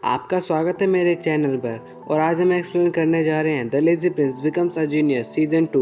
आपका स्वागत है मेरे चैनल पर। और आज हम एक्सप्लेन करने जा रहे हैं the lazy Prince becomes a genius season 2।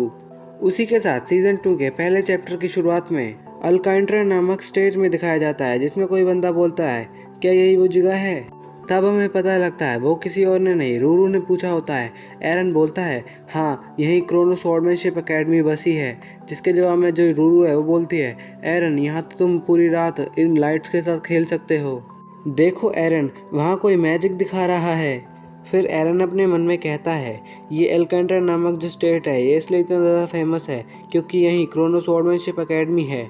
उसी के साथ सीज़न 2 के पहले चैप्टर की शुरुआत में अल्कांट्रा नामक स्टेट में दिखाया जाता है, जिसमें कोई बंदा बोलता है, क्या यही वो जगह है? तब हमें पता लगता है वो किसी और ने नहीं, रूरू ने पूछा होता है। एरन बोलता है, हाँ यही क्रोनो स्वॉर्डमैनशिप एकेडमी बसी है। जिसके जवाब में जो रूरू है वो बोलती है, एरन यहाँ तो तुम पूरी रात इन लाइट्स के साथ खेल सकते हो। देखो एरन, वहाँ कोई मैजिक दिखा रहा है। फिर एरन अपने मन में कहता है, ये एल्केंट्रा नामक जो स्टेट है ये इसलिए इतना ज़्यादा फेमस है क्योंकि यहीं क्रोनो स्वॉर्डमैनशिप एकेडमी है,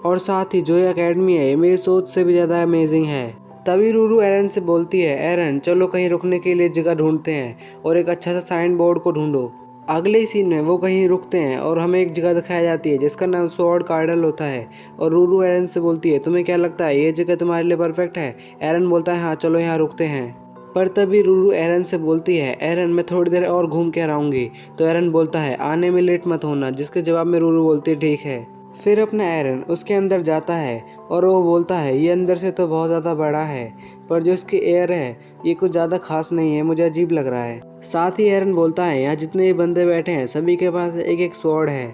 और साथ ही जो ये एकेडमी है ये मेरी सोच से भी ज़्यादा अमेजिंग है। तभी रूरू एरन से बोलती है, एरन चलो कहीं रुकने के लिए जगह ढूंढते हैं और एक अच्छा सा साइन बोर्ड को ढूंढो। अगले ही सीन में वो कहीं रुकते हैं और हमें एक जगह दिखाई जाती है जिसका नाम स्वॉर्ड कार्डल होता है। और रूरू एरन से बोलती है, तुम्हें क्या लगता है ये जगह तुम्हारे लिए परफेक्ट है? एरन बोलता है, हाँ चलो यहाँ रुकते हैं। पर तभी रूरू एरन से बोलती है, एरन मैं थोड़ी देर और घूम के आऊँगी। तो एरन बोलता है, आने में लेट मत होना। जिसके जवाब में रूरू बोलती है, ठीक है। फिर अपना एरन उसके अंदर जाता है और वो बोलता है, ये अंदर से तो बहुत ज़्यादा बड़ा है, पर जो इसकी एयर है ये कुछ ज़्यादा खास नहीं है, मुझे अजीब लग रहा है। साथ ही एरन बोलता है, यहाँ जितने भी बंदे बैठे हैं सभी के पास एक एक स्वॉर्ड है,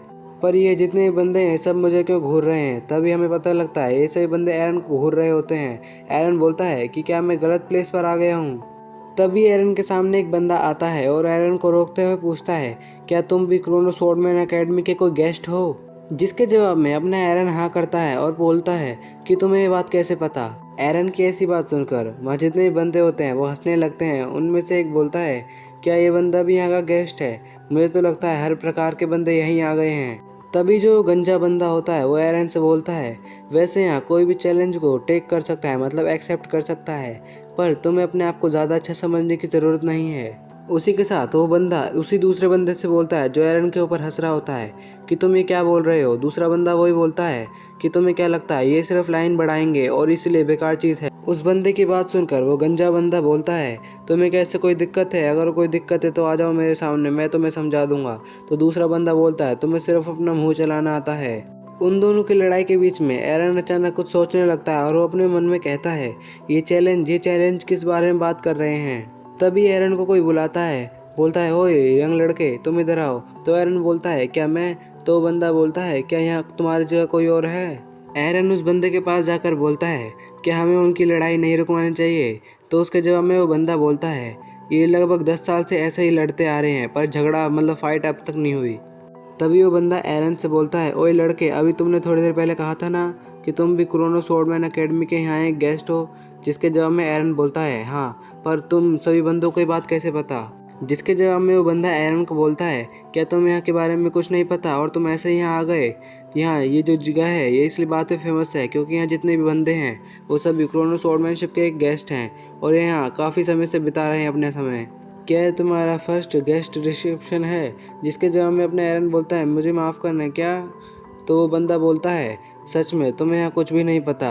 पर ये जितने भी बंदे हैं सब मुझे क्यों घूर रहे हैं? तभी हमें पता लगता है ये सभी बंदे एरन को घूर रहे होते हैं। एरन बोलता है कि क्या मैं गलत प्लेस पर आ गया हूँ? तभी एरन के सामने एक बंदा आता है और एरन को रोकते हुए पूछता है, क्या तुम भी क्रोनो स्वॉर्डमैन एकेडमी के कोई गेस्ट हो? जिसके जवाब में अपना एरन हाँ करता है और बोलता है कि तुम्हें ये बात कैसे पता? एरन की ऐसी बात सुनकर वहाँ जितने भी बंदे होते हैं वो हंसने लगते हैं। उनमें से एक बोलता है, क्या ये बंदा भी यहाँ का गेस्ट है? मुझे तो लगता है हर प्रकार के बंदे यहीं आ गए हैं। तभी जो गंजा बंदा होता है वो एरन से बोलता है, वैसे यहाँ कोई भी चैलेंज को टेक कर सकता है, मतलब एक्सेप्ट कर सकता है, पर तुम्हें अपने आप को ज़्यादा अच्छा समझने की ज़रूरत नहीं है। उसी के साथ वो बंदा उसी दूसरे बंदे से बोलता है जो एरन के ऊपर हंस रहा होता है, कि तुम ये क्या बोल रहे हो? दूसरा बंदा वही बोलता है कि तुम्हें क्या लगता है ये सिर्फ लाइन बढ़ाएंगे और इसलिए बेकार चीज़ है। उस बंदे की बात सुनकर वो गंजा बंदा बोलता है, तुम्हें कैसे कोई दिक्कत है? अगर कोई दिक्कत है तो आ जाओ मेरे सामने, मैं तुम्हें समझा दूंगा। तो दूसरा बंदा बोलता है, तुम्हें सिर्फ अपना मुंह चलाना आता है। उन दोनों की लड़ाई के बीच में एरन अचानक कुछ सोचने लगता है और वो अपने मन में कहता है, ये चैलेंज किस बारे में बात कर रहे हैं? तभी एरन को कोई बुलाता है, बोलता है, ओए यंग लड़के तुम इधर आओ। तो एरन बोलता है, क्या मैं? तो बंदा बोलता है, क्या यहाँ तुम्हारी जगह कोई और है? एरन उस बंदे के पास जाकर बोलता है, क्या हमें उनकी लड़ाई नहीं रुकवानी चाहिए? तो उसके जवाब में वो बंदा बोलता है, ये लगभग 10 साल से ऐसे ही लड़ते आ रहे हैं, पर झगड़ा मतलब फाइट अब तक नहीं हुई। तभी वो बंदा एरन से बोलता है, ओए लड़के, अभी तुमने थोड़ी देर पहले कहा था ना कि तुम भी क्रोनो स्वॉर्डमैन एकेडमी के यहाँ एक गेस्ट हो? जिसके जवाब में एरन बोलता है, हाँ, पर तुम सभी बंदों को ये बात कैसे पता? जिसके जवाब में वो बंदा एरन को बोलता है, क्या तुम यहाँ के बारे में कुछ नहीं पता और तुम ऐसे ही यहाँ आ गए? यहाँ ये जो जगह है ये इसलिए बात में फेमस है क्योंकि यहाँ जितने भी बंदे हैं वो सभी क्रोनो स्वॉर्डमैनशिप के एक गेस्ट हैं और यहाँ काफ़ी समय से बिता रहे हैं अपने समय। क्या ये तुम्हारा फर्स्ट गेस्ट रिसेप्शन है? जिसके जवाब में अपना एरन बोलता है, मुझे माफ़ करना क्या? तो वो बंदा बोलता है, सच में तुम्हें यहाँ कुछ भी नहीं पता।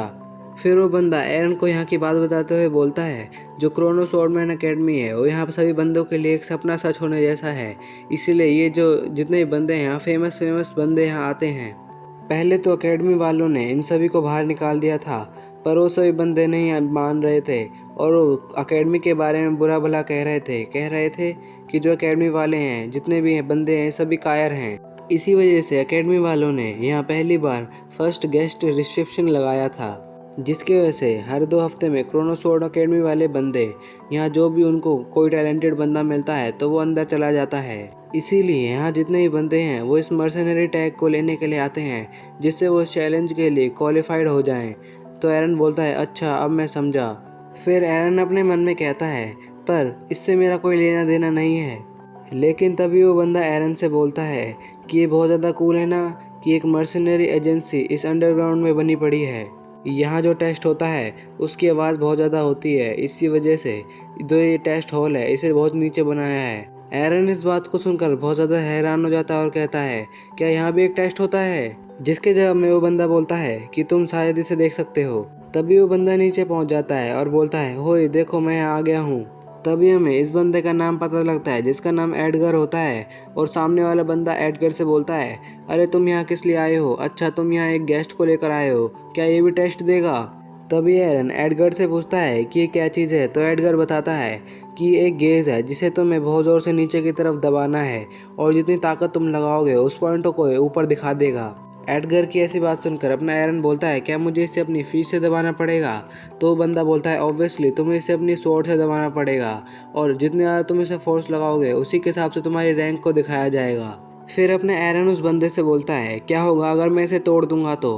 फिर वो बंदा एरन को यहाँ की बात बताते हुए बोलता है, जो क्रोनो स्वॉर्डमैन एकेडमी है वो यहाँ पर सभी बंदों के लिए एक सपना सच होने जैसा है, इसीलिए ये जो जितने भी बंदे हैं यहाँ फेमस बंदे यहाँ आते हैं। पहले तो एकेडमी वालों ने इन सभी को बाहर निकाल दिया था, पर वो सभी बंदे नहीं मान रहे थे और वो एकेडमी के बारे में बुरा भला कह रहे थे कि जो एकेडमी वाले हैं जितने भी बंदे हैं सभी कायर हैं। इसी वजह से एकेडमी वालों ने यहाँ पहली बार फर्स्ट गेस्ट रिसेप्शन लगाया था, जिसकी वजह से हर 2 हफ्ते में क्रोनो स्वॉर्ड एकेडमी वाले बंदे यहाँ जो भी उनको कोई टैलेंटेड बंदा मिलता है तो वो अंदर चला जाता है। इसीलिए यहाँ जितने भी बंदे हैं वो इस मर्सनरी टैग को लेने के लिए आते हैं, जिससे वो इस चैलेंज के लिए क्वालिफाइड हो जाएं। तो एरन बोलता है, अच्छा अब मैं समझा। फिर एरन अपने मन में कहता है, पर इससे मेरा कोई लेना देना नहीं है। लेकिन तभी वो बंदा एरन से बोलता है कि ये बहुत ज़्यादा कूल है ना कि एक मर्सनरी एजेंसी इस अंडरग्राउंड में बनी पड़ी है। यहाँ जो टेस्ट होता है उसकी आवाज़ बहुत ज़्यादा होती है, इसी वजह से जो ये टेस्ट हॉल है इसे बहुत नीचे बनाया है। एरन इस बात को सुनकर बहुत ज़्यादा हैरान हो जाता है और कहता है, क्या यहाँ भी एक टेस्ट होता है? जिसके जवाब में वो बंदा बोलता है कि तुम शायद इसे देख सकते हो। तभी वो बंदा नीचे पहुँच जाता है और बोलता है, होए देखो मैं यहाँ आ गया हूँ। तभी हमें इस बंदे का नाम पता लगता है जिसका नाम एडगर होता है, और सामने वाला बंदा एडगर से बोलता है, अरे तुम यहाँ किस लिए आए हो? अच्छा तुम यहाँ एक गेस्ट को लेकर आए हो, क्या ये भी टेस्ट देगा? तभी एरन एडगर से पूछता है कि ये क्या चीज़ है, तो एडगर बताता है कि ये एक गेज है जिसे तुम्हें बहुत ज़ोर से नीचे की तरफ दबाना है और जितनी ताकत तुम लगाओगे उस पॉइंट को ऊपर दिखा देगा। एडगर की ऐसी बात सुनकर अपना एरन बोलता है, क्या मुझे इसे अपनी फीस से दबाना पड़ेगा? तो बंदा बोलता है, ऑब्वियसली तुम्हें इसे अपनी स्वॉर्ड से दबाना पड़ेगा और जितनी ज़्यादा तुम इसे फोर्स लगाओगे उसी के हिसाब से तुम्हारी रैंक को दिखाया जाएगा। फिर अपने एरन उस बंदे से बोलता है, क्या होगा अगर मैं इसे तोड़ दूंगा तो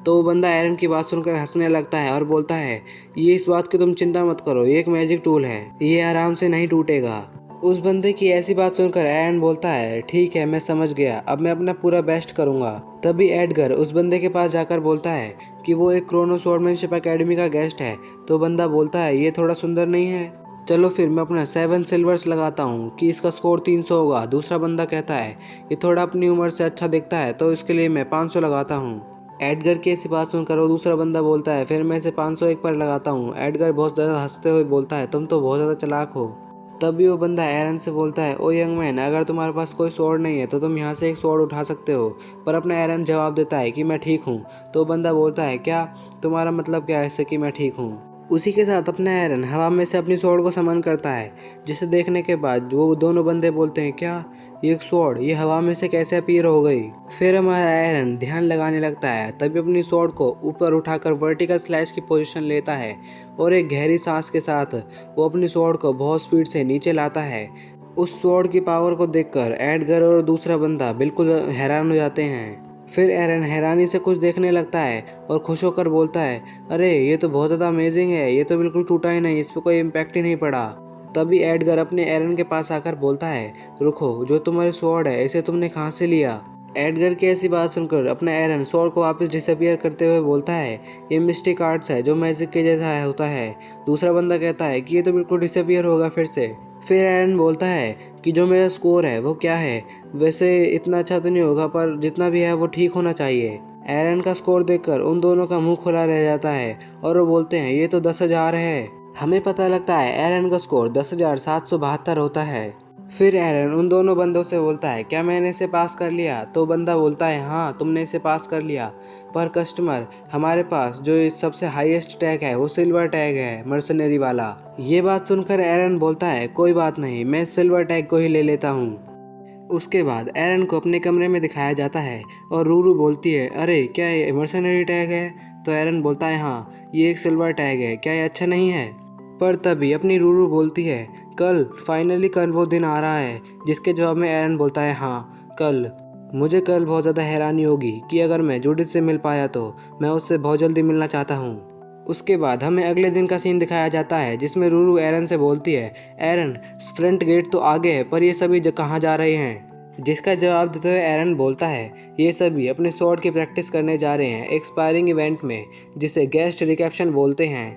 वो बंदा एरन की बात सुनकर हंसने लगता है और बोलता है, ये इस बात की तुम चिंता मत करो, ये एक मैजिक टूल है, ये आराम से नहीं टूटेगा। उस बंदे की ऐसी बात सुनकर एरन बोलता है, ठीक है मैं समझ गया, अब मैं अपना पूरा बेस्ट करूंगा। तभी एडगर उस बंदे के पास जाकर बोलता है कि वो एक क्रोनो स्वॉर्डमैनशिप एकेडमी का गेस्ट है। तो बंदा बोलता है, ये थोड़ा सुंदर नहीं है? चलो फिर मैं अपना 7 सिल्वर्स लगाता हूँ कि इसका स्कोर 300 होगा। दूसरा बंदा कहता है, ये थोड़ा अपनी उम्र से अच्छा दिखता है तो इसके लिए मैं 500 लगाता हूँ। एडगर की ऐसी बात सुनकर वो दूसरा बंदा बोलता है, फिर मैं इसे 501 पर लगाता हूँ। एडगर बहुत ज़्यादा हंसते हुए बोलता है, तुम तो बहुत ज़्यादा चालाक हो। तभी वो बंदा एरन से बोलता है, ओ यंग मैन, अगर तुम्हारे पास कोई स्वॉर्ड नहीं है तो तुम यहाँ से एक स्वॉर्ड उठा सकते हो। पर अपना एरन जवाब देता है कि मैं ठीक हूँ। तो बंदा बोलता है, क्या तुम्हारा मतलब क्या है इससे कि मैं ठीक हूँ? उसी के साथ अपना एरन हवा में से अपनी स्वॉर्ड को समन करता है, जिसे देखने के बाद वो दोनों बंदे बोलते हैं, क्या ये एक स्वॉर्ड ये हवा में से कैसे अपीयर हो गई? फिर हमारा एरन ध्यान लगाने लगता है, तभी अपनी स्वॉर्ड को ऊपर उठाकर वर्टिकल स्लैश की पोजीशन लेता है और एक गहरी सांस के साथ वो अपनी स्वॉर्ड को बहुत स्पीड से नीचे लाता है। उस स्वॉर्ड की पावर को देखकर एडगर और दूसरा बंदा बिल्कुल हैरान हो जाते हैं। फिर एरन हैरानी से कुछ देखने लगता है और खुश होकर बोलता है, अरे ये तो बहुत ज़्यादा अमेजिंग है, ये तो बिल्कुल टूटा ही नहीं, इस पर कोई इम्पैक्ट ही नहीं पड़ा। तभी एडगर अपने एरन के पास आकर बोलता है, रुको, जो तुम्हारी स्वॉर्ड है इसे तुमने कहाँ से लिया? एडगर की ऐसी बात सुनकर अपना एरन स्वॉर्ड को वापस डिसअपियर करते हुए बोलता है, ये मिस्टिक आर्ट्स है जो मैजिक के जैसा होता है। दूसरा बंदा कहता है कि ये तो बिल्कुल डिसअपियर होगा फिर से। फिर एरन बोलता है कि जो मेरा स्कोर है वो क्या है, वैसे इतना अच्छा तो नहीं होगा पर जितना भी है वो ठीक होना चाहिए। एरन का स्कोर देखकर उन दोनों का मुंह खुला रह जाता है और वो बोलते हैं, ये तो 10,000 है। हमें पता लगता है एरन का स्कोर 10,772 होता है। फिर एरन उन दोनों बंदों से बोलता है, क्या मैंने इसे पास कर लिया? तो बंदा बोलता है, हाँ तुमने इसे पास कर लिया, पर कस्टमर हमारे पास जो इस सबसे हाईएस्ट टैग है वो सिल्वर टैग है, मर्सनरी वाला। ये बात सुनकर एरन बोलता है, कोई बात नहीं, मैं सिल्वर टैग को ही ले लेता हूँ। उसके बाद एरन को अपने कमरे में दिखाया जाता है और रूरू बोलती है, अरे क्या ये मर्सनरी टैग है? तो एरन बोलता है, हाँ ये एक सिल्वर टैग है, क्या ये अच्छा नहीं है? पर तभी अपनी रूरू बोलती है, कल वो दिन आ रहा है। जिसके जवाब में एरन बोलता है, हाँ कल। मुझे कल बहुत ज़्यादा हैरानी होगी कि अगर मैं जूडिथ से मिल पाया तो मैं उससे बहुत जल्दी मिलना चाहता हूँ। उसके बाद हमें अगले दिन का सीन दिखाया जाता है जिसमें रूरू एरन से बोलती है, एरन फ्रंट गेट तो आगे है पर ये सभी कहाँ जा रहे हैं? जिसका जवाब देते हुए एरन बोलता है, ये सभी अपने स्वॉर्ड की प्रैक्टिस करने जा रहे हैं एक स्पायरिंग इवेंट में जिसे गेस्ट रिसेप्शन बोलते हैं।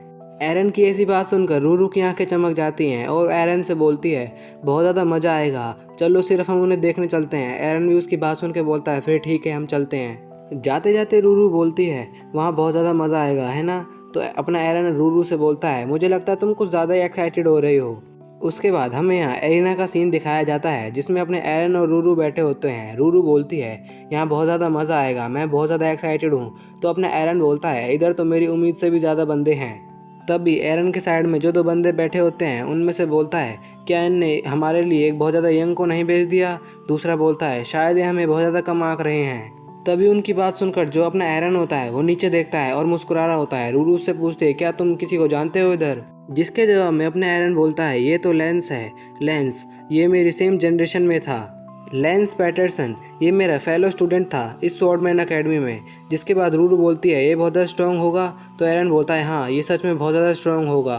एरन की ऐसी बात सुनकर रूरू की आंखें चमक जाती हैं और एरन से बोलती है, बहुत ज़्यादा मज़ा आएगा, चलो सिर्फ हम उन्हें देखने चलते हैं। एरन भी उसकी बात सुन के बोलता है, फिर ठीक है हम चलते हैं। जाते जाते रूरू बोलती है, वहाँ बहुत ज़्यादा मज़ा आएगा है ना? तो अपना एरन रूरू से बोलता है, मुझे लगता है तुम कुछ ज़्यादा ही एक्साइटेड हो रही हो। उसके बाद हमें यहाँ एरिना का सीन दिखाया जाता है जिसमें अपने एरन और रूरू बैठे होते हैं। रूरू बोलती है, यहाँ बहुत ज़्यादा मज़ा आएगा, मैं बहुत ज़्यादा एक्साइटेड हूँ। तो अपना एरन बोलता है, इधर तो मेरी उम्मीद से भी ज़्यादा बंदे हैं। तभी एरन के साइड में जो दो बंदे बैठे होते हैं उनमें से बोलता है, क्या इनने हमारे लिए एक बहुत ज़्यादा यंग को नहीं भेज दिया? दूसरा बोलता है, शायद ये हमें बहुत ज़्यादा कम आंक रहे हैं। तभी उनकी बात सुनकर जो अपना एरन होता है वो नीचे देखता है और मुस्कुरा रहा होता है। रूरू उससे पूछते हैं, क्या तुम किसी को जानते हो इधर? जिसके जवाब में अपना एरन बोलता है, ये तो लेंस है, लेंस ये मेरी सेम जनरेशन में था। लेंस पैटरसन ये मेरा फेलो स्टूडेंट था इस स्वॉर्डमैन अकेडमी में। जिसके बाद रूरू बोलती है, ये बहुत ज़्यादा स्ट्रॉन्ग होगा? तो एरन बोलता है, हाँ ये सच में बहुत ज़्यादा स्ट्रॉन्ग होगा।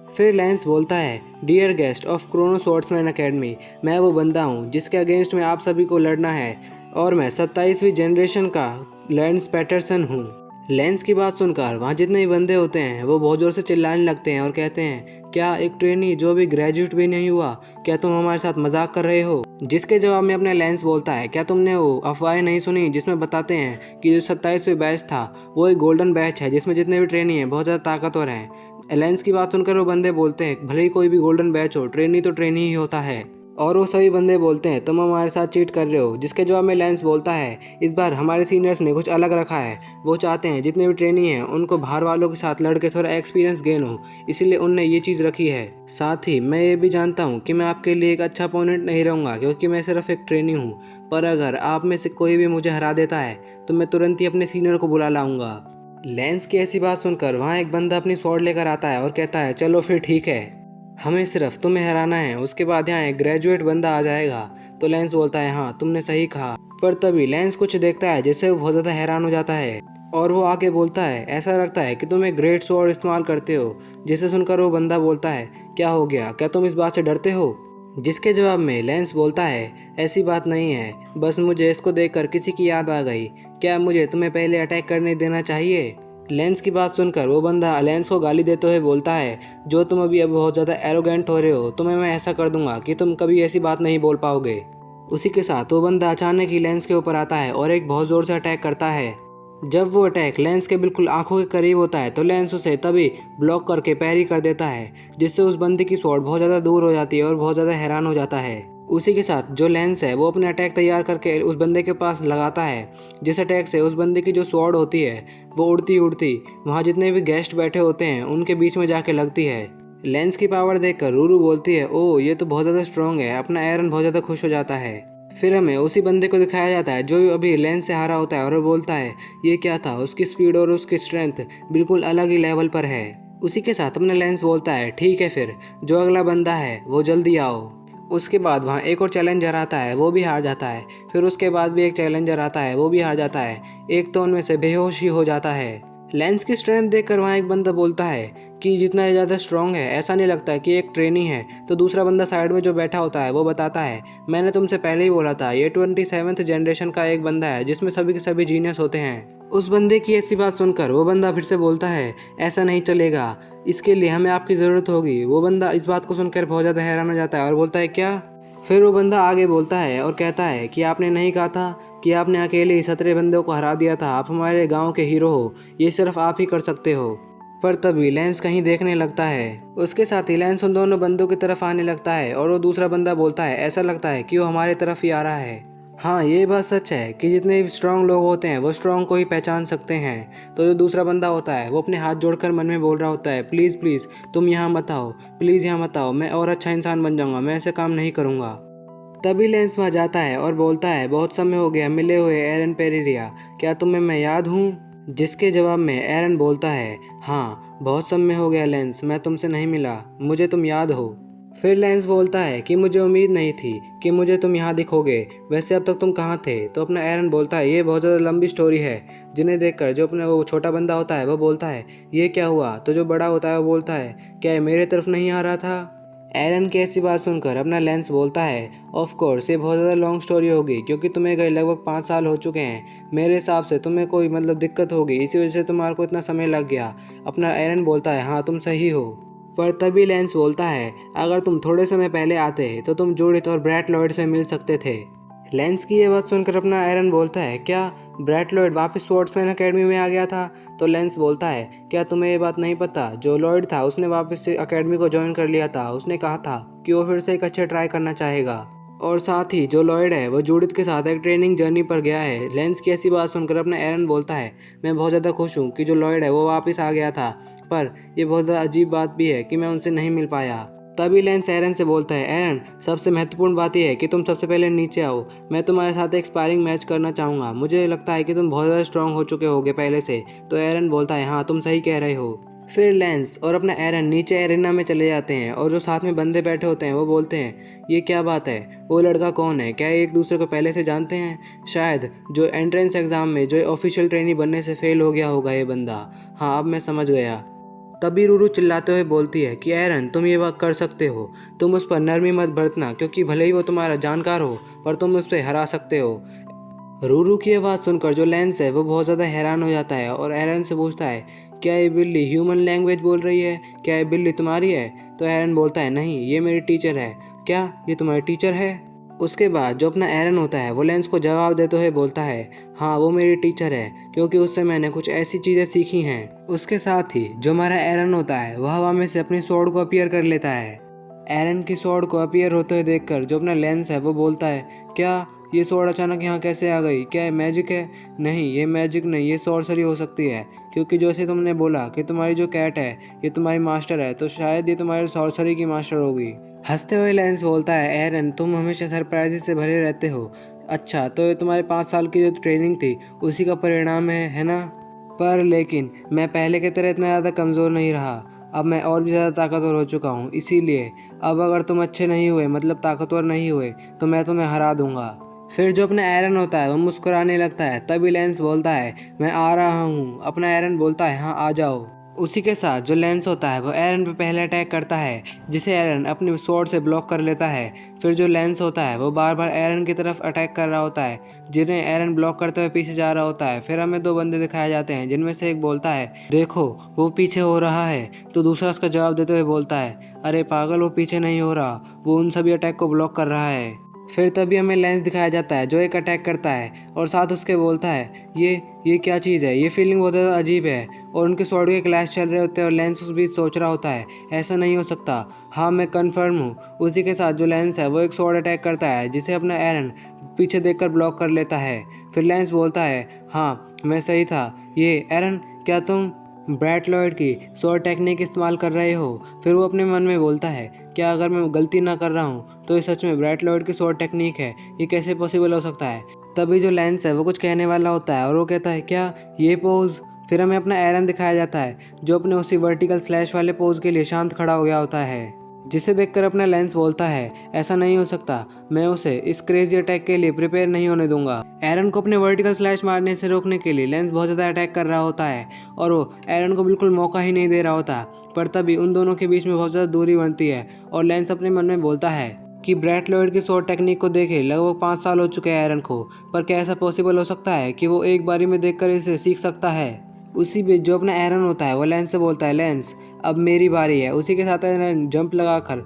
फिर लेंस बोलता है, dear guest of Chrono swordsman academy, मैं वो बंदा हूँ जिसके अगेंस्ट में आप सभी को लड़ना है और मैं 27वीं जनरेशन का लेंस पैटरसन हूँ। लेंस की बात सुनकर वहाँ जितने भी बंदे होते हैं वो बहुत ज़ोर से चिल्लाने लगते हैं और कहते हैं, क्या एक ट्रेनी जो अभी ग्रेजुएट भी नहीं हुआ, क्या तुम हमारे साथ मजाक कर रहे हो? जिसके जवाब में अपने लेंस बोलता है, क्या तुमने वो अफवाहें नहीं सुनी जिसमें बताते हैं कि जो 27वीं बैच था वो एक गोल्डन बैच है जिसमें जितने भी ट्रेनी हैं बहुत ज़्यादा ताकतवर हैं। लेंस की बात सुनकर वो बंदे बोलते हैं, भले ही कोई भी गोल्डन बैच हो, ट्रेनी तो ट्रेनी ही होता है। और वो सभी बंदे बोलते हैं तुम हमारे साथ चीट कर रहे हो, जिसके जवाब में लेंस बोलता है इस बार हमारे सीनियर्स ने कुछ अलग रखा है। वो चाहते हैं जितने भी ट्रेनी हैं उनको बाहर वालों के साथ लड़के थोड़ा एक्सपीरियंस गेन हो, इसीलिए उनने ये चीज़ रखी है। साथ ही मैं ये भी जानता हूँ कि मैं आपके लिए एक अच्छा अपोनेंट नहीं रहूँगा, क्योंकि मैं सिर्फ एक ट्रेनी हूँ, पर अगर आप में से कोई भी मुझे हरा देता है तो मैं तुरंत ही अपने सीनियर को बुला लाऊंगा। लेंस की ऐसी बात सुनकर वहाँ एक बंदा अपनी स्वॉर्ड लेकर आता है और कहता है चलो फिर ठीक है, हमें सिर्फ तुम्हें हराना है, उसके बाद यहाँ एक ग्रेजुएट बंदा आ जाएगा। तो लेंस बोलता है हाँ तुमने सही कहा। पर तभी लेंस कुछ देखता है जिससे वो बहुत ज़्यादा हैरान हो जाता है और वो आके बोलता है ऐसा लगता है कि तुम एक ग्रेट स्वॉर्ड इस्तेमाल करते हो। जिसे सुनकर वो बंदा बोलता है क्या हो गया, क्या तुम इस बात से डरते हो? जिसके जवाब में लेंस बोलता है ऐसी बात नहीं है, बस मुझे इसको देखकर किसी की याद आ गई, क्या मुझे तुम्हें पहले अटैक करने देना चाहिए? लेंस की बात सुनकर वो बंदा लेंस को गाली देते हुए बोलता है जो तुम अभी अब बहुत ज़्यादा एरोगेंट हो रहे हो, तुम्हें मैं ऐसा कर दूंगा कि तुम कभी ऐसी बात नहीं बोल पाओगे। उसी के साथ वो बंदा अचानक ही लेंस के ऊपर आता है और एक बहुत ज़ोर से अटैक करता है। जब वो अटैक लेंस के बिल्कुल आंखों के करीब होता है तो लेंस उसे तभी ब्लॉक करके पैरी कर देता है, जिससे उस बंदे की स्वॉर्ड बहुत ज़्यादा दूर हो जाती है और बहुत ज़्यादा हैरान हो जाता है। उसी के साथ जो लेंस है वो अपने अटैक तैयार करके उस बंदे के पास लगाता है, जिस अटैक से उस बंदे की जो स्वॉर्ड होती है वो उड़ती उड़ती वहाँ जितने भी गेस्ट बैठे होते हैं उनके बीच में जाके लगती है। लेंस की पावर देखकर रूरू बोलती है ओह ये तो बहुत ज़्यादा स्ट्रॉन्ग है। अपना एरन बहुत ज़्यादा खुश हो जाता है। फिर हमें उसी बंदे को दिखाया जाता है जो अभी लेंस से हारा होता है और वो बोलता है ये क्या था, उसकी स्पीड और उसकी स्ट्रेंथ बिल्कुल अलग ही लेवल पर है। उसी के साथ अपना लेंस बोलता है ठीक है फिर जो अगला बंदा है वो जल्दी आओ। उसके बाद वहाँ एक और चैलेंजर आता है, वो भी हार जाता है। फिर उसके बाद भी एक चैलेंजर आता है, वो भी हार जाता है। एक तो उनमें से बेहोश ही हो जाता है। लेंस की स्ट्रेंथ देखकर वहाँ एक बंदा बोलता है कि जितना ज़्यादा स्ट्रांग है ऐसा नहीं लगता कि एक ट्रेनी है। तो दूसरा बंदा साइड में जो बैठा होता है वो बताता है मैंने तुमसे पहले ही बोला था, ये 27th जनरेशन का एक बंदा है जिसमें सभी के सभी जीनियस होते हैं। उस बंदे की ऐसी बात सुनकर वो बंदा फिर से बोलता है ऐसा नहीं चलेगा, इसके लिए हमें आपकी ज़रूरत होगी। वो बंदा इस बात को सुनकर बहुत ज़्यादा हैरान हो जाता है और बोलता है क्या? फिर वो बंदा आगे बोलता है और कहता है कि आपने नहीं कहा था कि आपने अकेले ही 17 बंदों को हरा दिया था, आप हमारे गांव के हीरो हो, ये सिर्फ आप ही कर सकते हो। पर तभी लेंस कहीं देखने लगता है। उसके साथ ही लेंस उन दोनों बंदों की तरफ आने लगता है और वो दूसरा बंदा बोलता है ऐसा लगता है कि वो हमारी तरफ ही आ रहा है। हाँ ये बात सच है कि जितने भी स्ट्रांग लोग होते हैं वो स्ट्रांग को ही पहचान सकते हैं। तो जो दूसरा बंदा होता है वो अपने हाथ जोड़कर मन में बोल रहा होता है प्लीज़ प्लीज़ तुम यहाँ मत आओ, प्लीज़ यहाँ मत आओ, मैं और अच्छा इंसान बन जाऊँगा, मैं ऐसे काम नहीं करूँगा। तभी लेंस वहाँ जाता है और बोलता है बहुत समय हो गया मिले हुए एरन पेरेरिया, क्या तुम्हें मैं याद हूँ? जिसके जवाब में एरन बोलता है हाँ बहुत समय हो गया लेंस, मैं तुमसे नहीं मिला, मुझे तुम याद हो। फिर लेंस बोलता है कि मुझे उम्मीद नहीं थी कि मुझे तुम यहाँ दिखोगे, वैसे अब तक तुम कहाँ थे? तो अपना एरन बोलता है ये बहुत ज़्यादा लंबी स्टोरी है। जिन्हें देखकर जो अपना वो छोटा बंदा होता है वो बोलता है ये क्या हुआ? तो जो बड़ा होता है वो बोलता है क्या ये मेरे तरफ नहीं आ रहा था? एरन की ऐसी बात सुनकर अपना लेंस बोलता है ऑफ कोर्स ये बहुत ज़्यादा लॉन्ग स्टोरी होगी, क्योंकि तुम्हें गए लगभग 5 साल हो चुके हैं, मेरे हिसाब से तुम्हें कोई दिक्कत होगी, इसी वजह से तुम्हारे को इतना समय लग गया। अपना एरन बोलता है हाँ तुम सही हो। पर तभी लेंस बोलता है अगर तुम थोड़े समय पहले आते तो तुम जूडिथ और ब्रैट लॉयड से मिल सकते थे। लेंस की ये बात सुनकर अपना एरन बोलता है क्या ब्रैट लॉयड वापस स्वॉर्ड्समैन एकेडमी में आ गया था? तो लेंस बोलता है क्या तुम्हें ये बात नहीं पता, जो लॉयड था उसने वापस से एकेडमी को ज्वाइन कर लिया था, उसने कहा था कि वो फिर से एक अच्छे ट्राई करना चाहेगा। और साथ ही जो लॉयड है वो जूडिथ के साथ एक ट्रेनिंग जर्नी पर गया है। लेंस की ऐसी बात सुनकर अपना एरन बोलता है मैं बहुत ज़्यादा खुश हूँ कि जो लॉयड है वो वापस आ गया था, पर यह बहुत ज़्यादा अजीब बात भी है कि मैं उनसे नहीं मिल पाया। तभी लेंस एरन से बोलता है एरन सबसे महत्वपूर्ण बात यह है कि तुम सबसे पहले नीचे आओ, मैं तुम्हारे साथ एक स्पारिंग मैच करना चाहूँगा, मुझे लगता है कि तुम बहुत ज़्यादा स्ट्रांग हो चुके होगे पहले से। तो एरन बोलता है हाँ तुम सही कह रहे हो। फिर लेंस और अपना एरन नीचे एरिना में चले जाते हैं और जो साथ में बंदे बैठे होते हैं वो बोलते हैं ये क्या बात है, वो लड़का कौन है, क्या ये एक दूसरे को पहले से जानते हैं? शायद जो एंट्रेंस एग्ज़ाम में जो ऑफिशियल ट्रेनी बनने से फेल हो गया होगा ये बंदा। हाँ अब मैं समझ गया। तभी रूरू चिल्लाते हुए बोलती है कि एरन तुम ये बात कर सकते हो, तुम उस पर नरमी मत बरतना, क्योंकि भले ही वो तुम्हारा जानकार हो पर तुम उस पर हरा सकते हो। रूरू की ये बात सुनकर जो लेंस है वो बहुत ज़्यादा हैरान हो जाता है और एरन से पूछता है क्या ये बिल्ली ह्यूमन लैंग्वेज बोल रही है, क्या ये बिल्ली तुम्हारी है? तो एरन बोलता है नहीं ये मेरी टीचर है। क्या ये तुम्हारी टीचर है? उसके बाद जो अपना एरन होता है वो लेंस को जवाब देते हुए बोलता है हाँ वो मेरी टीचर है, क्योंकि उससे मैंने कुछ ऐसी चीज़ें सीखी हैं। उसके साथ ही जो हमारा एरन होता है वह हवा में से अपनी स्वॉर्ड को अपीयर कर लेता है एरन की स्वॉर्ड को अपीयर होते हुए देखकर जो अपना लेंस है वो बोलता है, क्या ये स्वॉर्ड अचानक यहाँ कैसे आ गई? क्या ये मैजिक है? नहीं, ये मैजिक नहीं, ये सॉर्सरी हो सकती है, क्योंकि जैसे तुमने बोला कि तुम्हारी जो कैट है ये तुम्हारी मास्टर है, तो शायद ये तुम्हारी सॉर्सरी की मास्टर होगी। हंसते हुए लेंस बोलता है, एरन तुम हमेशा सरप्राइजेस से भरे रहते हो। अच्छा, तो ये तुम्हारे 5 साल की जो ट्रेनिंग थी उसी का परिणाम है ना? पर लेकिन मैं पहले की तरह इतना ज़्यादा कमज़ोर नहीं रहा। अब मैं और भी ज़्यादा ताकतवर हो चुका हूँ, इसीलिए अब अगर तुम अच्छे नहीं हुए, मतलब ताकतवर नहीं हुए, तो मैं तुम्हें हरा दूंगा। फिर जो अपना एरन होता है वो मुस्कुराने लगता है। तभी लेंस बोलता है, मैं आ रहा हूँ। अपना एरन बोलता है, हाँ आ जाओ। उसी के साथ जो लेंस होता है वो एरन पे पहले अटैक करता है, जिसे एरन अपने स्वॉर्ड से ब्लॉक कर लेता है। फिर जो लेंस होता है वो बार बार एरन की तरफ अटैक कर रहा होता है, जिन्हें एरन ब्लॉक करते हुए पीछे जा रहा होता है। फिर हमें 2 बंदे दिखाए जाते हैं, जिनमें से एक बोलता है, देखो वो पीछे हो रहा है, तो दूसरा उसका जवाब देते हुए बोलता है, अरे पागल, वो पीछे नहीं हो रहा, वो उन सभी अटैक को ब्लॉक कर रहा है। फिर तभी हमें लेंस दिखाया जाता है जो एक अटैक करता है और साथ उसके बोलता है, ये क्या चीज़ है? ये फीलिंग बहुत ज़्यादा अजीब है। और उनके स्वॉर्ड के क्लैश चल रहे होते हैं और लेंस उस बीच सोच रहा होता है, ऐसा नहीं हो सकता, हाँ मैं कन्फर्म हूँ। उसी के साथ जो लेंस है वो एक स्वॉर्ड अटैक करता है, जिसे अपना एरन पीछे देखकर ब्लॉक कर लेता है। फिर लेंस बोलता है, हाँ मैं सही था। ये एरन, क्या तुम ब्रैट लॉयड की स्वॉर्ड टेक्निक इस्तेमाल कर रहे हो? फिर वो अपने मन में बोलता है, क्या अगर मैं गलती ना कर रहा हूँ तो ये सच में ब्रैट लॉयड की स्वॉर्ड टेक्निक है? ये कैसे पॉसिबल हो सकता है? तभी जो लेंस है वो कुछ कहने वाला होता है और वो कहता है, क्या ये पोज? फिर हमें अपना एरन दिखाया जाता है जो अपने उसी वर्टिकल स्लैश वाले पोज के लिए शांत खड़ा हो गया होता है, जिसे देखकर अपना लेंस बोलता है, ऐसा नहीं हो सकता, मैं उसे इस क्रेजी अटैक के लिए प्रिपेयर नहीं होने दूंगा। एरन को अपने वर्टिकल स्लैश मारने से रोकने के लिए लेंस बहुत ज़्यादा अटैक कर रहा होता है और वो एरन को बिल्कुल मौका ही नहीं दे रहा होता। पर तभी उन दोनों के बीच में बहुत ज़्यादा दूरी बनती है और लेंस अपने मन में बोलता है कि ब्रैट लॉयड की स्वॉर्ड टेक्निक को देखे लगभग 5 साल हो चुके हैं एरन को, पर क्या ऐसा पॉसिबल हो सकता है कि वो एक बारी में देखकर इसे सीख सकता है? उसी बीच जो अपना एरन होता है वो लेंस से बोलता है, लेंस अब मेरी बारी है। उसी के साथ एरन जंप लगाकर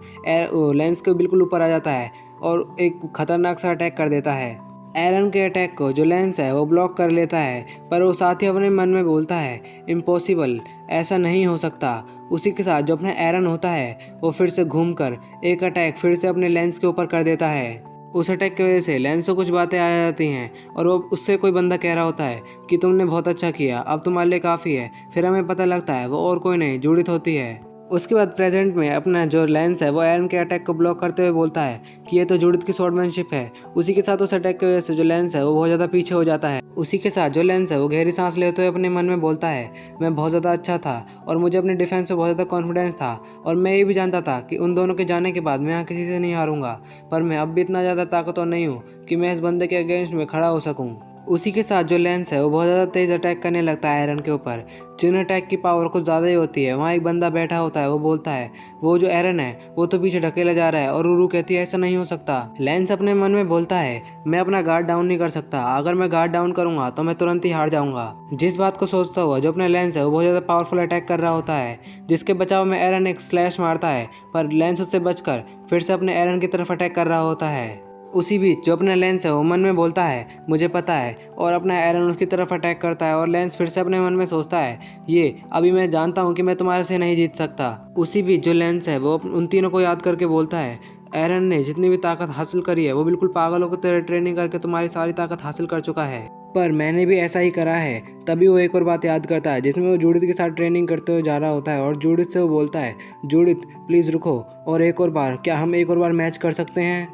लेंस के बिल्कुल ऊपर आ जाता है और एक खतरनाक सा अटैक कर देता है। एरन के अटैक को जो लेंस है वो ब्लॉक कर लेता है, पर वो साथ ही अपने मन में बोलता है, इम्पॉसिबल, ऐसा नहीं हो सकता। उसी के साथ जो अपना एरन होता है वो फिर से घूमकर एक अटैक फिर से अपने लेंस के ऊपर कर देता है। उस अटैक की वजह से लेंस को कुछ बातें आ जाती हैं और वो उससे कोई बंदा कह रहा होता है कि तुमने बहुत अच्छा किया, अब तुम्हारे लिए काफ़ी है। फिर हमें पता लगता है वो और कोई नहीं, जूडिथ होती है। उसके बाद प्रेजेंट में अपना जो लेंस है वो एरन के अटैक को ब्लॉक करते हुए बोलता है कि ये तो जूडिथ की स्वॉर्डमैनशिप है। उसी के साथ उस अटैक की वजह से जो लेंस है वो बहुत ज़्यादा पीछे हो जाता है। उसी के साथ जो लेंस है वो गहरी सांस लेते हुए अपने मन में बोलता है, मैं बहुत ज़्यादा अच्छा था और मुझे अपने डिफेंस में बहुत ज़्यादा कॉन्फिडेंस था और मैं ये भी जानता था कि उन दोनों के जाने के बाद मैं यहाँ किसी से नहीं हारूंगा, पर मैं अब भी इतना ज़्यादा ताकतवर नहीं हूँ कि मैं इस बंदे के अगेंस्ट में खड़ा हो सकूँ। उसी के साथ जो लेंस है वो बहुत ज़्यादा तेज़ अटैक करने लगता है एरन के ऊपर, जिन अटैक की पावर कुछ ज़्यादा ही होती है। वहाँ एक बंदा बैठा होता है, वो बोलता है, वो जो एरन है वो तो पीछे ढकेला जा रहा है। और रूरू कहती है, ऐसा नहीं हो सकता। लेंस अपने मन में बोलता है, मैं अपना गार्ड डाउन नहीं कर सकता, अगर मैं गार्ड डाउन करूंगा तो मैं तुरंत ही हार जाऊंगा। जिस बात को सोचता हुआ जो अपना लेंस है वो बहुत ज़्यादा पावरफुल अटैक कर रहा होता है, जिसके बचाव में एरन एक स्लैश मारता है, पर लेंस उससे बचकर फिर से अपने एरन की तरफ अटैक कर रहा होता है। उसी बीच जो अपना लेंस है वो मन में बोलता है, मुझे पता है, और अपना एरन उसकी तरफ अटैक करता है और लेंस फिर से अपने मन में सोचता है, ये अभी मैं जानता हूँ कि मैं तुम्हारे से नहीं जीत सकता। उसी बीच जो लेंस है वो उन तीनों को याद करके बोलता है, एरन ने जितनी भी ताकत हासिल करी है वो बिल्कुल पागलों की तरह ट्रेनिंग करके तुम्हारी सारी ताकत हासिल कर चुका है, पर मैंने भी ऐसा ही करा है। तभी वो एक और बात याद करता है जिसमें वो जूडिथ के साथ ट्रेनिंग करते हुए जा रहा होता है और जूडिथ से वो बोलता है, जूडिथ प्लीज़ रुको और एक और बार, क्या हम एक और बार मैच कर सकते हैं?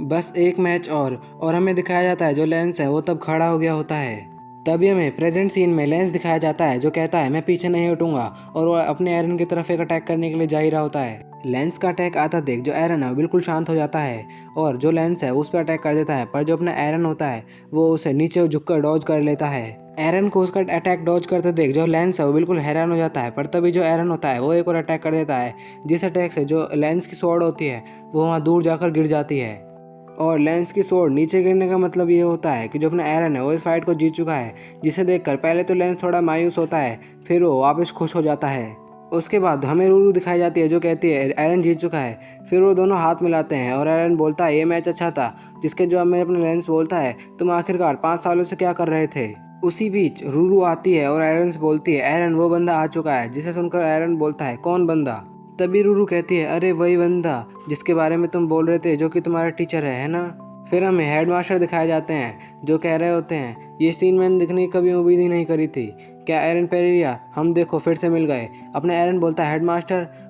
बस एक मैच और हमें दिखाया जाता है जो लेंस है वो तब खड़ा हो गया होता है। तभी हमें प्रेजेंट सीन में लेंस दिखाया जाता है जो कहता है, मैं पीछे नहीं हटूंगा, और वो अपने एरन की तरफ एक अटैक करने के लिए जा ही रहा होता है। लेंस का अटैक आता देख जो एरन है वो बिल्कुल शांत हो जाता है और जो लेंस है उस पर अटैक कर देता है, पर जो अपना एरन होता है वो उसे नीचे झुककर डॉज कर लेता है। एरन को उसका अटैक डॉज करते देख जो लेंस है वो बिल्कुल हैरान हो जाता है, पर तभी जो एरन होता है वो एक और अटैक कर देता है, जिस अटैक से जो लेंस की स्वॉर्ड होती है वो वहाँ दूर जाकर गिर जाती है। और लेंस की स्वॉर्ड नीचे गिरने का मतलब ये होता है कि जो अपना एरन है वो इस फाइट को जीत चुका है, जिसे देखकर पहले तो लेंस थोड़ा मायूस होता है, फिर वो वापस खुश हो जाता है। उसके बाद हमें रूरू दिखाई जाती है जो कहती है एरन जीत चुका है। फिर वो दोनों हाथ मिलाते हैं और एरन बोलता है, ये मैच अच्छा था, जिसके जवाब में अपना लेंस बोलता है, तुम आखिरकार 5 सालों से क्या कर रहे थे? उसी बीच रूरू आती है और एरन से बोलती है, एरन वो बंदा आ चुका है, जिसे सुनकर एरन बोलता है, कौन बंदा? तभी रूरू कहती है, अरे वही बंदा जिसके बारे में तुम बोल रहे थे, जो कि तुम्हारा टीचर है ना। फिर हमें हेडमास्टर दिखाए जाते हैं जो कह रहे होते हैं, ये सीन मैंने दिखने की कभी उम्मीद ही नहीं करी थी। क्या एरन पेरेरा, हम देखो फिर से मिल गए। अपना एरन बोलता है,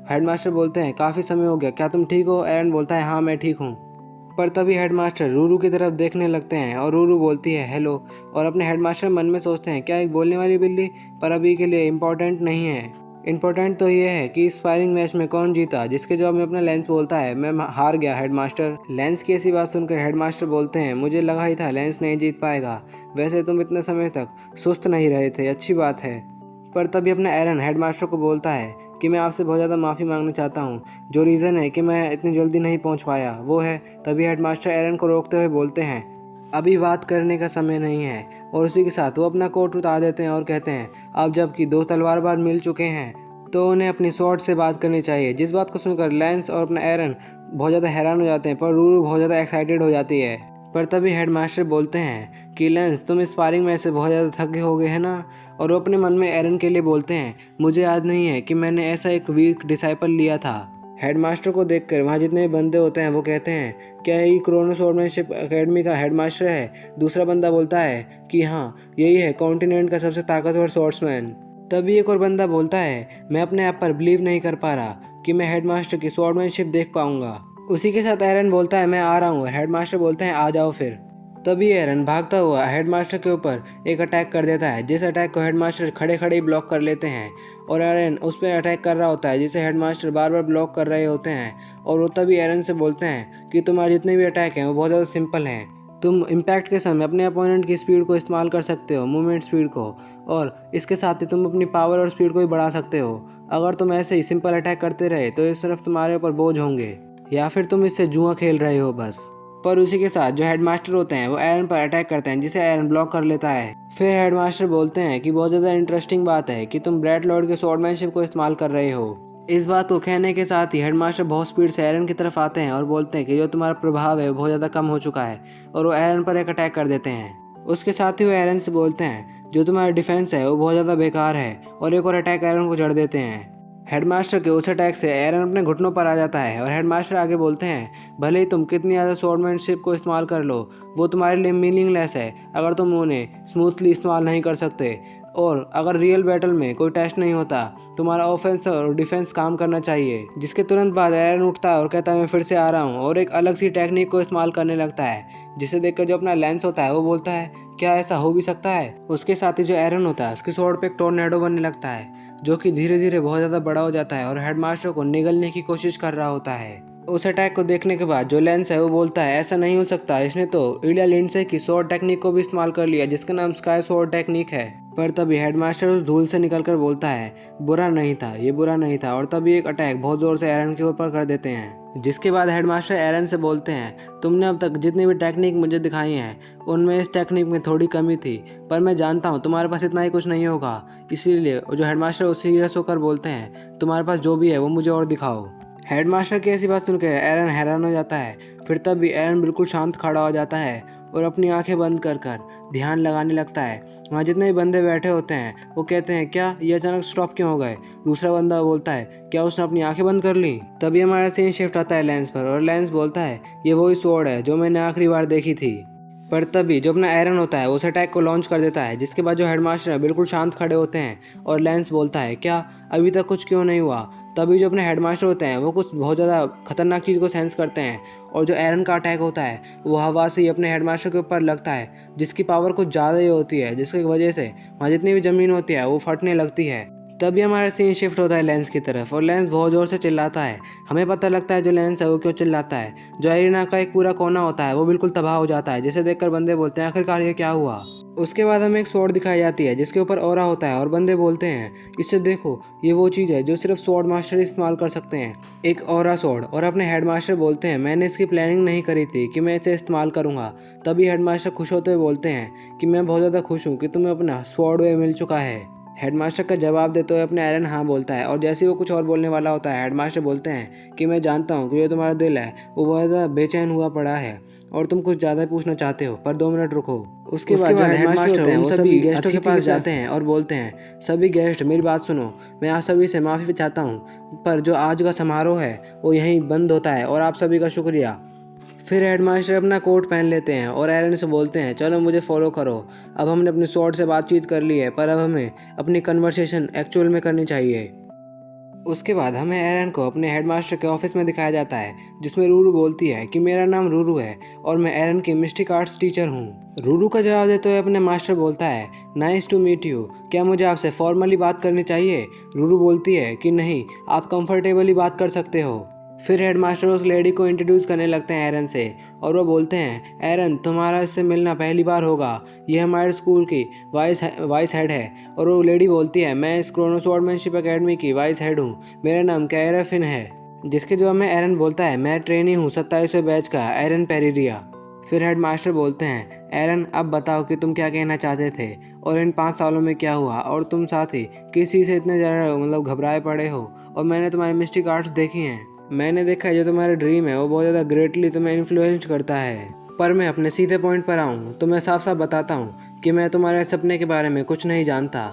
हेडमास्टर बोलते हैं, काफ़ी समय हो गया, क्या तुम ठीक हो? एरन बोलता है, हाँ मैं ठीक हूँ। पर तभी हेडमास्टर रूरू की तरफ देखने लगते हैं और रूरू बोलती है, हेलो। और अपने हेडमास्टर मन में सोचते हैं, क्या एक बोलने वाली बिल्ली, पर अभी के लिए इम्पोर्टेंट नहीं है। इम्पोर्टेंट तो ये है कि इस फायरिंग मैच में कौन जीता, जिसके जवाब में अपना लेंस बोलता है, मैं हार गया हेडमास्टर। लेंस की ऐसी बात सुनकर हेडमास्टर बोलते हैं, मुझे लगा ही था लेंस नहीं जीत पाएगा, वैसे तुम इतने समय तक सुस्त नहीं रहे थे, अच्छी बात है। पर तभी अपना एरन हेडमास्टर को बोलता है कि मैं आपसे बहुत ज़्यादा माफ़ी मांगना चाहता हूँ, जो रीज़न है कि मैं इतनी जल्दी नहीं पहुँच पाया वो है। तभी हेडमास्टर एरन को रोकते हुए बोलते हैं, अभी बात करने का समय नहीं है। और उसी के साथ वो अपना कोट उतार देते हैं और कहते हैं, अब जबकि दो तलवारबाज मिल चुके हैं तो उन्हें अपनी स्वॉर्ड से बात करनी चाहिए। जिस बात को सुनकर लेंस और अपना एरन बहुत ज़्यादा हैरान हो जाते हैं, पर रूरू बहुत ज़्यादा एक्साइटेड हो जाती है। पर तभी हेडमास्टर बोलते हैं कि लेंस, तुम इस स्पारिंग में से बहुत ज़्यादा थके हो गए हैं ना। और वो अपने मन में एरन के लिए बोलते हैं, मुझे याद नहीं है कि मैंने ऐसा एक वीक डिसाइपल लिया था। हेडमास्टर को देखकर वहाँ जितने भी बंदे होते हैं वो कहते हैं, क्या यही क्रोनो स्वॉर्डमैनशिप एकेडमी का हेडमास्टर है? दूसरा बंदा बोलता है कि हाँ, यही है कॉन्टिनेंट का सबसे ताकतवर स्वॉर्ड्समैन। तभी एक और बंदा बोलता है, मैं अपने आप पर बिलीव नहीं कर पा रहा कि मैं हेडमास्टर की स्वॉर्डमैनशिप देख पाऊंगा। उसी के साथ एरन बोलता है, मैं आ रहा हूँ। हेडमास्टर बोलते हैं, आ जाओ फिर। तभी एरन भागता हुआ हेडमास्टर के ऊपर एक अटैक कर देता है, जिस अटैक को हेडमास्टर खड़े खड़े ही ब्लॉक कर लेते हैं। और एरन उस पर अटैक कर रहा होता है जिसे हेडमास्टर बार बार ब्लॉक कर रहे होते हैं। और वो तभी एरन से बोलते हैं कि तुम्हारे जितने भी अटैक हैं वो बहुत ज़्यादा सिंपल हैं, तुम इम्पैक्ट के समय अपने अपोनेंट की स्पीड को इस्तेमाल कर सकते हो, मूवमेंट स्पीड को, और इसके साथ ही तुम अपनी पावर और स्पीड को भी बढ़ा सकते हो। अगर तुम ऐसे ही सिंपल अटैक करते रहे तो ये सिर्फ तुम्हारे ऊपर बोझ होंगे, या फिर तुम इससे जुआ खेल रहे हो बस। पर उसी के साथ जो हेडमास्टर होते हैं वो एरन पर अटैक करते हैं, जिसे एरन ब्लॉक कर लेता है। फिर हेडमास्टर बोलते हैं कि बहुत ज़्यादा इंटरेस्टिंग बात है कि तुम ब्रैड लॉर्ड के स्वॉर्डमैनशिप को इस्तेमाल कर रहे हो। इस बात को कहने के साथ ही हेडमास्टर बहुत स्पीड से एरन की तरफ आते हैं और बोलते हैं कि जो तुम्हारा प्रभाव है वो बहुत ज़्यादा कम हो चुका है, और वो एरन पर एक अटैक कर देते हैं। उसके साथ ही वो एरन से बोलते हैं, जो तुम्हारा डिफेंस है वो बहुत ज़्यादा बेकार है, और एक और अटैक एरन को जड़ देते हैं। हेडमास्टर के उस अटैक से एरन अपने घुटनों पर आ जाता है, और हेडमास्टर आगे बोलते हैं, भले ही तुम कितनी ज़्यादा स्वॉर्डमैनशिप को इस्तेमाल कर लो, वो तुम्हारे लिए मीनिंगलेस है अगर तुम उन्हें स्मूथली इस्तेमाल नहीं कर सकते। और अगर रियल बैटल में कोई टेस्ट नहीं होता, तुम्हारा ऑफेंस और डिफेंस काम करना चाहिए। जिसके तुरंत बाद एरन उठता है और कहता है, मैं फिर से आ रहा हूँ, और एक अलग सी टेक्निक को इस्तेमाल करने लगता है, जिसे देखकर जो अपना लेंस होता है वो बोलता है, क्या ऐसा हो भी सकता है? उसके साथ ही जो एरन होता है उसकी स्वॉर्ड पे एक टोर्नेडो बनने लगता है, जो कि धीरे धीरे बहुत ज़्यादा बड़ा हो जाता है और हेडमास्टर को निगलने की कोशिश कर रहा होता है। उस अटैक को देखने के बाद जो लेंस है वो बोलता है, ऐसा नहीं हो सकता, इसने तो इलिया लिंडसे की स्वॉर्ड टेक्निक को भी इस्तेमाल कर लिया, जिसका नाम स्काई स्वॉर्ड टेक्निक है। पर तभी हेडमास्टर उस धूल से निकलकर बोलता है, बुरा नहीं था, ये बुरा नहीं था। और तभी एक अटैक बहुत ज़ोर से एरन के ऊपर कर देते हैं, जिसके बाद हेडमास्टर एरन से बोलते हैं, तुमने अब तक जितनी भी टेक्निक मुझे दिखाई हैं उनमें इस टेक्निक में थोड़ी कमी थी, पर मैं जानता हूँ तुम्हारे पास इतना ही कुछ नहीं होगा, इसीलिए जो हेडमास्टर उससे सीरियस होकर बोलते हैं, तुम्हारे पास जो भी है वो मुझे और दिखाओ। हेडमास्टर की ऐसी बात सुनकर एरन हैरान हो जाता है। फिर तब भी एरन बिल्कुल शांत खड़ा हो जाता है और अपनी आंखें बंद कर कर ध्यान लगाने लगता है। वहाँ जितने भी बंदे बैठे होते हैं वो कहते हैं, क्या ये अचानक स्टॉप क्यों हो गए? दूसरा बंदा बोलता है, क्या उसने अपनी आंखें बंद कर ली? तभी हमारा सीन शिफ्ट आता है लेंस पर, और लेंस बोलता है, ये वही स्वॉर्ड है जो मैंने आखिरी बार देखी थी। पर तभी जो अपना एरन होता है उस अटैक को लॉन्च कर देता है, जिसके बाद जो हेडमास्टर है बिल्कुल शांत खड़े होते हैं, और लेंस बोलता है, क्या अभी तक कुछ क्यों नहीं हुआ? तभी जो अपने हेडमास्टर होते हैं वो कुछ बहुत ज़्यादा खतरनाक चीज़ को सेंस करते हैं, और जो एरन का अटैक होता है वो हवा से ही अपने हेडमास्टर के ऊपर लगता है, जिसकी पावर कुछ ज़्यादा ही होती है, जिसकी वजह से वहाँ जितनी भी ज़मीन होती है वो फटने लगती है। तभी हमारा सीन शिफ्ट होता है लेंस की तरफ, और लेंस बहुत ज़ोर से चिल्लाता है। हमें पता लगता है जो लेंस है वो क्यों चिल्लाता है। जो एरिना का एक पूरा कोना होता है वो बिल्कुल तबाह हो जाता है, जिसे देखकर बंदे बोलते हैं, आखिरकार ये क्या हुआ? उसके बाद हमें एक स्वॉर्ड दिखाई जाती है जिसके ऊपर ऑरा होता है, और बंदे बोलते हैं, इससे देखो, ये वो चीज़ है जो सिर्फ स्वॉर्ड मास्टर इस्तेमाल कर सकते हैं, एक ऑरा स्वॉर्ड। और अपने हेडमास्टर बोलते हैं, मैंने इसकी प्लानिंग नहीं करी थी कि मैं इसे इस्तेमाल करूँगा। तभी हेडमास्टर खुश होते हुए बोलते हैं कि मैं बहुत ज़्यादा खुश हूँ कि तुम्हें अपना स्वॉर्ड वे मिल चुका है। हेडमास्टर का जवाब देते हुए अपने एरन हाँ बोलता है, और जैसे ही वो कुछ और बोलने वाला होता है, हेडमास्टर बोलते हैं कि मैं जानता हूँ कि जो तुम्हारा दिल है वो बहुत ज़्यादा बेचैन हुआ पड़ा है और तुम कुछ ज़्यादा पूछना चाहते हो, पर 2 मिनट रुको। उसके बाद जो हेडमास्टर होते हैं वो सभी गेस्टों के पास जाते हैं और बोलते हैं, सभी गेस्ट मेरी बात सुनो, मैं आप सभी से माफ़ी चाहता हूँ, पर जो आज का समारोह है वो यहीं बंद होता है और आप सभी का शुक्रिया। फिर हेडमास्टर अपना कोट पहन लेते हैं और एरन से बोलते हैं, चलो मुझे फॉलो करो। अब हमने अपने स्वॉर्ड से बातचीत कर ली है, पर अब हमें अपनी कन्वर्सेशन एक्चुअल में करनी चाहिए। उसके बाद हमें एरन को अपने हेडमास्टर के ऑफिस में दिखाया जाता है, जिसमें रूरू बोलती है कि मेरा नाम रूरू है और मैं एरन की मिस्टिक आर्ट्स टीचर हूँ। रूरू का जवाब देते हुए अपने मास्टर बोलता है, नाइस टू मीट यू, क्या मुझे आपसे फॉर्मली बात करनी चाहिए? रूरू बोलती है कि नहीं, आप कंफर्टेबली बात कर सकते हो। फिर हेडमास्टर उस लेडी को इंट्रोड्यूस करने लगते हैं एरन से, और वो बोलते हैं, एरन तुम्हारा इससे मिलना पहली बार होगा, ये हमारे स्कूल की वाइस हेड है। और वो लेडी बोलती है, मैं इस क्रोनोस्वॉर्डमैनशिप एकेडमी की वाइस हेड हूँ, मेरा नाम कायरा फिन है। जिसके जवाब में एरन बोलता है, मैं ट्रेनी हूँ 27वें बैच का, एरन पेरिरिया। फिर हेडमास्टर बोलते हैं, एरन अब बताओ कि तुम क्या कहना चाहते थे और इन 5 सालों में क्या हुआ, और तुम साथ ही किस चीज़ से इतने ज़्यादा घबराए पड़े हो। और मैंने तुम्हारी मिस्टिक आर्ट्स देखी हैं, मैंने देखा है जो तुम्हारा ड्रीम है वो बहुत ज़्यादा ग्रेटली तुम्हें इन्फ्लुएंस करता है। पर मैं अपने सीधे पॉइंट पर आऊँ तो मैं साफ साफ बताता हूँ कि मैं तुम्हारे सपने के बारे में कुछ नहीं जानता,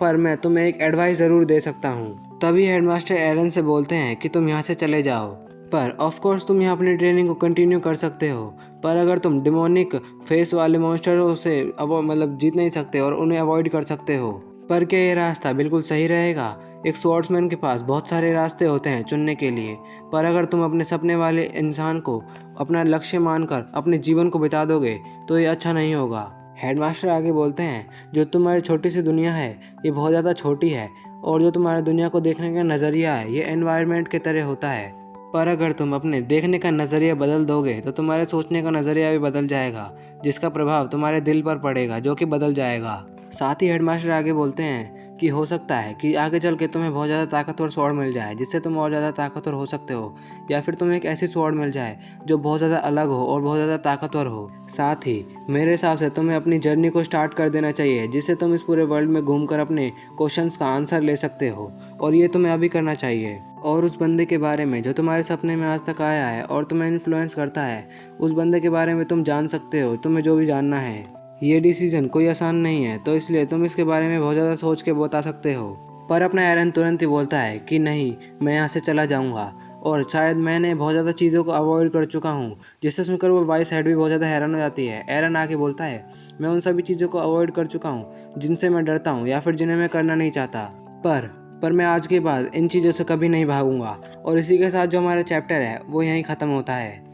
पर मैं तुम्हें एक एडवाइस ज़रूर दे सकता हूँ। तभी हेडमास्टर एरन से बोलते हैं कि तुम यहाँ से चले जाओ, पर ऑफ कोर्स तुम यहाँ अपनी ट्रेनिंग को कंटिन्यू कर सकते हो, पर अगर तुम डिमोनिक फेस वाले मॉन्स्टरों से जीत नहीं सकते और उन्हें अवॉइड कर सकते हो। पर क्या ये रास्ता बिल्कुल सही रहेगा? एक स्वॉर्ड्समैन के पास बहुत सारे रास्ते होते हैं चुनने के लिए, पर अगर तुम अपने सपने वाले इंसान को अपना लक्ष्य मानकर अपने जीवन को बिता दोगे तो ये अच्छा नहीं होगा। हेडमास्टर आगे बोलते हैं, जो तुम्हारी छोटी सी दुनिया है ये बहुत ज़्यादा छोटी है, और जो तुम्हारी दुनिया को देखने का नज़रिया है ये एनवायरनमेंट के तरह होता है, पर अगर तुम अपने देखने का नज़रिया बदल दोगे तो तुम्हारे सोचने का नज़रिया भी बदल जाएगा, जिसका प्रभाव तुम्हारे दिल पर पड़ेगा, जो कि बदल जाएगा। साथ ही हेडमास्टर आगे बोलते हैं कि हो सकता है कि आगे चल के तुम्हें बहुत ज़्यादा ताकतवर स्वॉर्ड मिल जाए जिससे तुम और ज़्यादा ताकतवर हो सकते हो, या फिर तुम्हें एक ऐसी स्वॉर्ड मिल जाए जो बहुत ज़्यादा अलग हो और बहुत ज़्यादा ताकतवर हो। साथ ही मेरे हिसाब से तुम्हें अपनी जर्नी को स्टार्ट कर देना चाहिए, जिससे तुम इस पूरे वर्ल्ड में घूमकर अपने क्वेश्चंस का आंसर ले सकते हो, और ये तुम्हें अभी करना चाहिए। और उस बंदे के बारे में जो तुम्हारे सपने में आज तक आया है और तुम्हें इन्फ्लुएंस करता है, उस बंदे के बारे में तुम जान सकते हो, तुम्हें जो भी जानना है। ये डिसीजन कोई आसान नहीं है, तो इसलिए तुम इसके बारे में बहुत ज़्यादा सोच के बता सकते हो। पर अपना एरन तुरंत ही बोलता है कि नहीं, मैं यहाँ से चला जाऊँगा, और शायद मैंने बहुत ज़्यादा चीज़ों को अवॉइड कर चुका हूँ, जिससे सुनकर वो वाइस हेड भी बहुत ज़्यादा हैरान हो जाती है। एरन आके बोलता है, मैं उन सभी चीज़ों को अवॉइड कर चुका हूँ जिनसे मैं डरता हूँ या फिर जिन्हें मैं करना नहीं चाहता, पर मैं आज के बाद इन चीज़ों से कभी नहीं भागूंगा। और इसी के साथ जो हमारा चैप्टर है वो यहीं ख़त्म होता है।